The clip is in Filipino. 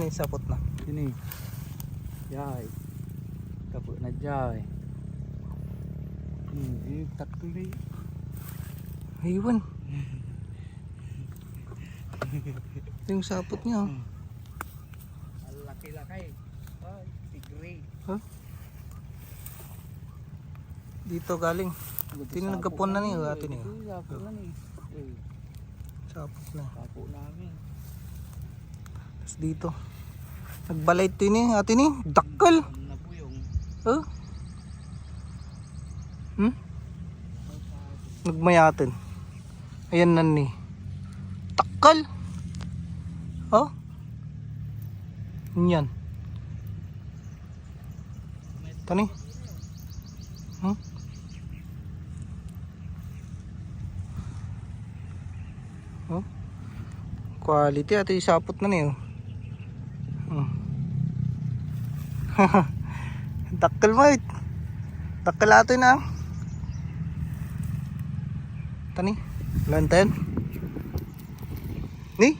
Ay, sapot na. Sini. Yay. Kapot na jay. Takli. Ayun. Ito yung sapot niya. Oh. Laki-laki. Ay, tigre. Huh? Dito galing. Tino nagkapon na niyo atin niyo. Sapot na ni. Sapot na. Sapot namin. Tapos dito. Nagbalay ito ni atin ni. Dakal. Na po yung Huh? Nagmayatin. Ayan na ni. Dakal. Oh. Yan. Tani. Oh. Quality ato isapot na niyo. Dakal mo it. Dakal ato na. Tani. Lantan. Ni.